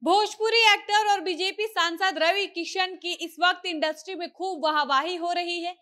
Bhojpuri actor और BJP सांसद रवि किशन की इस वक्त इंडस्ट्री में खूब वाहवाही हो रही है।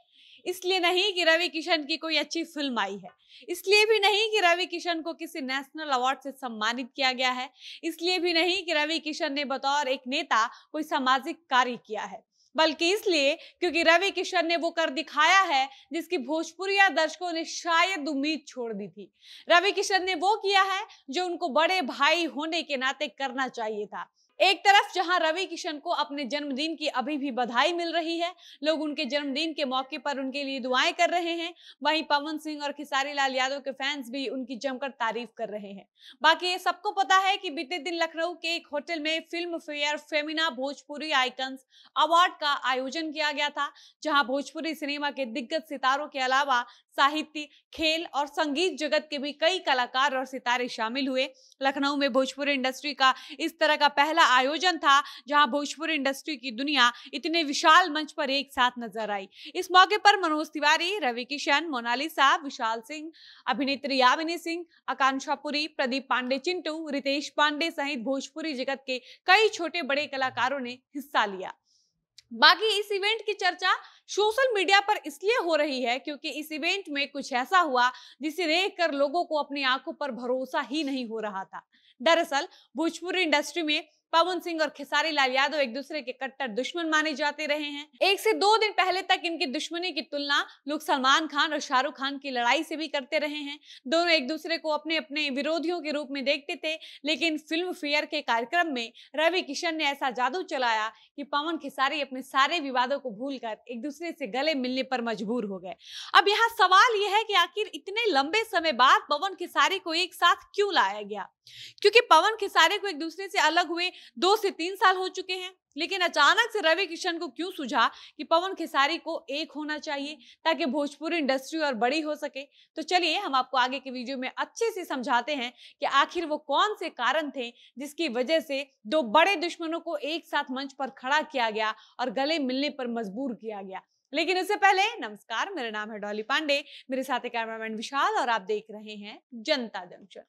इसलिए नहीं कि रवि किशन की कोई अच्छी फिल्म आई है, इसलिए भी नहीं कि रवि किशन को किसी नेशनल अवार्ड से सम्मानित किया गया है, इसलिए भी नहीं कि रवि किशन ने बतौर एक नेता कोई सामाजिक कार्य किया है, बल्कि इसलिए क्योंकि रवि किशन ने वो कर दिखाया है जिसकी भोजपुरिया दर्शकों ने शायद उम्मीद छोड़ दी थी। रवि किशन ने वो किया है जो उनको बड़े भाई होने के नाते करना चाहिए था। एक तरफ जहां रवि किशन को अपने जन्मदिन की अभी भी बधाई मिल रही है, लोग उनके जन्मदिन के मौके पर उनके लिए दुआएं कर रहे हैं, वहीं पवन सिंह और खेसारी लाल यादव के फैंस भी उनकी जमकर तारीफ कर रहे हैं। बाकी ये सबको पता है कि बीते दिन लखनऊ के एक होटल में film fair Femina Bhojpuri icons award का आयोजन किया गया था, जहां भोजपुरी सिनेमा के दिग्गज सितारों के अलावा साहित्य, खेल और संगीत जगत के भी कई कलाकार और सितारे शामिल हुए। लखनऊ में भोजपुरी इंडस्ट्री का इस तरह का पहला आयोजन था जहां भोजपुरी इंडस्ट्री की दुनिया इतने विशाल मंच पर एक साथ नजर आई। इस मौके पर मनोज तिवारी, रवि किशन, मोनालिसा, विशाल सिंह, अभिनेत्री यामिनी सिंह, आकांक्षा पुरी, प्रदीप पांडे चिंटू, रितेश पांडे सहित भोजपुरी जगत के कई छोटे बड़े कलाकारों ने हिस्सा लिया। बाकी इस इवेंट की चर्चा सोशल मीडिया पर इसलिए हो रही है क्योंकि इस इवेंट में कुछ ऐसा हुआ जिसे देखकर लोगों को अपनी आंखों पर भरोसा ही नहीं हो रहा था। दरअसल भोजपुरी इंडस्ट्री में पवन सिंह और खेसारी लाल यादव एक दूसरे के कट्टर दुश्मन माने जाते रहे हैं। 1 से 2 दिन पहले तक इनकी दुश्मनी की तुलना लोग सलमान खान और शाहरुख खान की लड़ाई से भी करते रहे हैं। दोनों एक दूसरे को अपने अपने विरोधियों के रूप में देखते थे, लेकिन फिल्म फेयर के कार्यक्रम में रवि किशन ने ऐसा जादू चलाया कि पवन खेसारी अपने सारे विवादों को भूलकर एक दूसरे से गले मिलने पर मजबूर हो गए। अब यहाँ सवाल यह है कि आखिर इतने लंबे समय बाद पवन खेसारी को एक साथ क्यों लाया गया? क्योंकि पवन खेसारी को एक दूसरे से अलग हुए 2 से 3 साल हो चुके हैं, लेकिन अचानक से रवि किशन को क्यों सूझा कि पवन खेसारी को एक होना चाहिए ताकि भोजपुरी इंडस्ट्री और बड़ी हो सके? तो चलिए हम आपको आगे के वीडियो में अच्छे से समझाते हैं कि आखिर वो कौन से कारण थे जिसकी वजह से दो बड़े दुश्मनों को एक साथ मंच पर खड़ा किया गया और गले मिलने पर मजबूर किया गया। लेकिन इससे पहले नमस्कार, मेरा नाम है डॉली पांडे, मेरे साथ है कैमरामैन विशाल और आप देख रहे हैं जनता जंक्शन।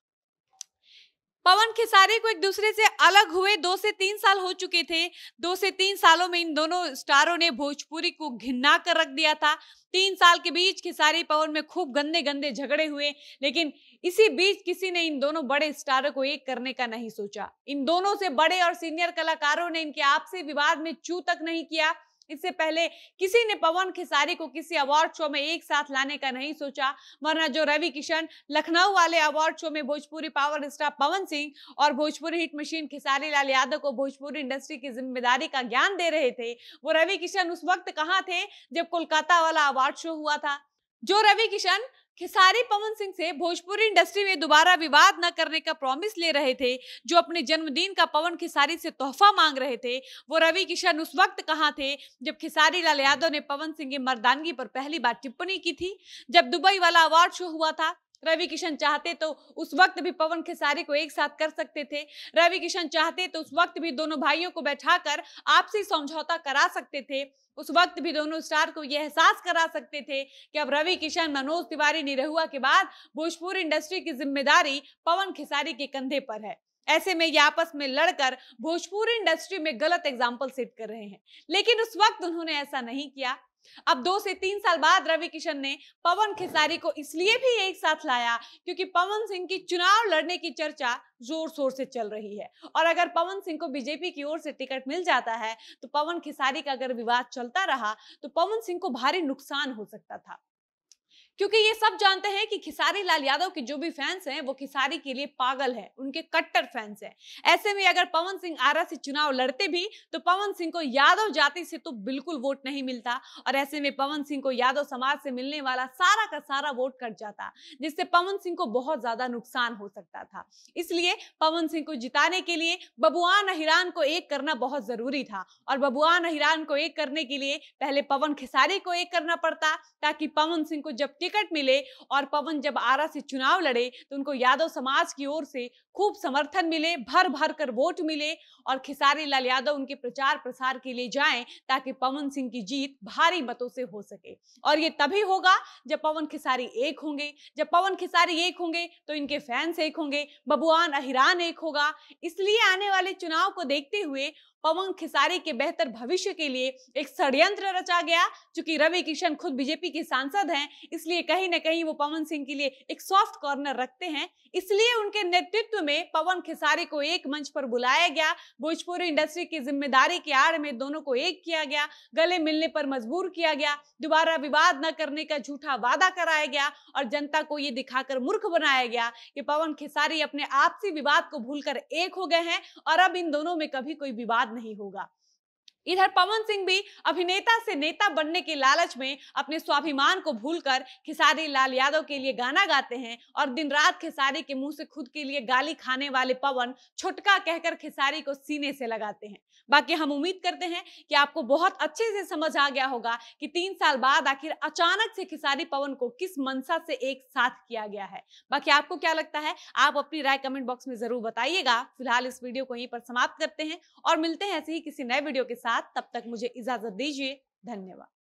पवन खेसारी को एक दूसरे से अलग हुए 2 से 3 साल हो चुके थे। 2 से 3 सालों में इन दोनों स्टारों ने भोजपुरी को घिना कर रख दिया था। 3 साल के बीच खेसारी पवन में खूब गंदे गंदे झगड़े हुए, लेकिन इसी बीच किसी ने इन दोनों बड़े स्टारों को एक करने का नहीं सोचा। इन दोनों से बड़े और सीनियर कलाकारों ने इनके आपसी विवाद में चू तक नहीं किया। इससे पहले किसी ने पवन खेसारी को किसी अवार्ड शो में एक साथ लाने का नहीं सोचा, वरना जो रवि किशन लखनऊ वाले अवार्ड शो में भोजपुरी पावर स्टार पवन सिंह और भोजपुरी हिट मशीन खेसारी लाल यादव को भोजपुरी इंडस्ट्री की जिम्मेदारी का ज्ञान दे रहे थे, वो रवि किशन उस वक्त कहां थे जब कोलकाता वाला अवार्ड शो हुआ था। जो रवि किशन खेसारी पवन सिंह से भोजपुरी इंडस्ट्री में दोबारा विवाद न करने का प्रॉमिस ले रहे थे, जो अपने जन्मदिन का पवन खेसारी से तोहफा मांग रहे थे, वो रवि किशन उस वक्त कहां थे जब खेसारी लाल यादव ने पवन सिंह की मर्दानगी पर पहली बार टिप्पणी की थी। जब दुबई वाला अवार्ड शो हुआ था, रवि किशन चाहते तो उस वक्त भी पवन खेसारी को एक साथ कर सकते थे। रवि किशन चाहते तो उस वक्त भी दोनों भाइयों को बैठाकर आपसी समझौता करा सकते थे। उस वक्त भी दोनों स्टार को यह एहसास करा सकते थे कि अब रवि किशन, मनोज तिवारी निरहुआ के बाद भोजपुरी इंडस्ट्री की जिम्मेदारी पवन खेसारी के कंधे पर है। ऐसे में ये आपस में लड़कर भोजपुरी इंडस्ट्री में गलत एग्जाम्पल सेट कर रहे हैं, लेकिन उस वक्त उन्होंने ऐसा नहीं किया। अब 2 से 3 साल बाद रवि किशन ने पवन खेसारी को इसलिए भी एक साथ लाया क्योंकि पवन सिंह की चुनाव लड़ने की चर्चा जोर शोर से चल रही है, और अगर पवन सिंह को बीजेपी की ओर से टिकट मिल जाता है तो पवन खेसारी का अगर विवाद चलता रहा तो पवन सिंह को भारी नुकसान हो सकता था, क्योंकि ये सब जानते हैं कि खेसारी लाल यादव के जो भी फैंस हैं वो खेसारी के लिए पागल हैं, उनके कट्टर फैंस हैं। ऐसे में अगर पवन सिंह आरा से चुनाव लड़ते भी तो पवन सिंह को यादव जाति से तो बिल्कुल वोट नहीं मिलता, और ऐसे में पवन सिंह को यादव समाज से मिलने वाला सारा का सारा वोट कट जाता, जिससे पवन सिंह को बहुत ज्यादा नुकसान हो सकता था। इसलिए पवन सिंह को जिताने के लिए बबुआन अहिरान को एक करना बहुत जरूरी था, और बबुआन अहिरान को एक करने के लिए पहले पवन खेसारी को एक करना पड़ता, ताकि पवन सिंह को जब टिकट मिले और पवन जब आरा से चुनाव लड़े तो उनको यादव समाज की ओर से खूब समर्थन मिले, भर भर कर वोट मिले और खेसारी लाल यादव उनके प्रचार प्रसार के लिए जाएं ताकि पवन सिंह की जीत भारी मतों से हो सके। और ये तभी होगा जब पवन खेसारी एक होंगे। जब पवन खेसारी एक होंगे तो इनके फैंस एक होंगे, बबुआन अहिरान एक होगा। इसलिए आने वाले चुनाव को देखते हुए पवन खेसारी के बेहतर भविष्य के लिए एक षड्यंत्र रचा गया। चूंकि रवि किशन खुद बीजेपी के सांसद हैं, इसलिए कहीं ना कहीं वो पवन सिंह के लिए एक सॉफ्ट कॉर्नर रखते हैं। इसलिए उनके नेतृत्व में पवन खेसारी को एक मंच पर बुलाया गया। भोजपुरी इंडस्ट्री की जिम्मेदारी की आड़ में दोनों को एक किया गया, गले मिलने पर मजबूर किया गया, दोबारा विवाद न करने का झूठा वादा कराया गया और जनता को ये दिखाकर मूर्ख बनाया गया कि पवन खेसारी अपने आपसी विवाद को भूलकर एक हो गए हैं और अब इन दोनों में कभी कोई विवाद नहीं होगा। इधर पवन सिंह भी अभिनेता से नेता बनने के लालच में अपने स्वाभिमान को भूलकर खेसारी लाल यादव के लिए गाना गाते हैं और दिन रात खेसारी के मुंह से खुद के लिए गाली खाने वाले पवन छुटका कहकर खेसारी को सीने से लगाते हैं। बाकी हम उम्मीद करते हैं कि आपको बहुत अच्छे से समझ आ गया होगा कि 3 साल बाद आखिर अचानक से खेसारी पवन को किस मंशा से एक साथ किया गया है। बाकी आपको क्या लगता है, आप अपनी राय कमेंट बॉक्स में जरूर बताइएगा। फिलहाल इस वीडियो को यहीं पर समाप्त करते हैं और मिलते हैं ऐसे ही किसी नए वीडियो के साथ। तब तक मुझे इजाजत दीजिए। धन्यवाद।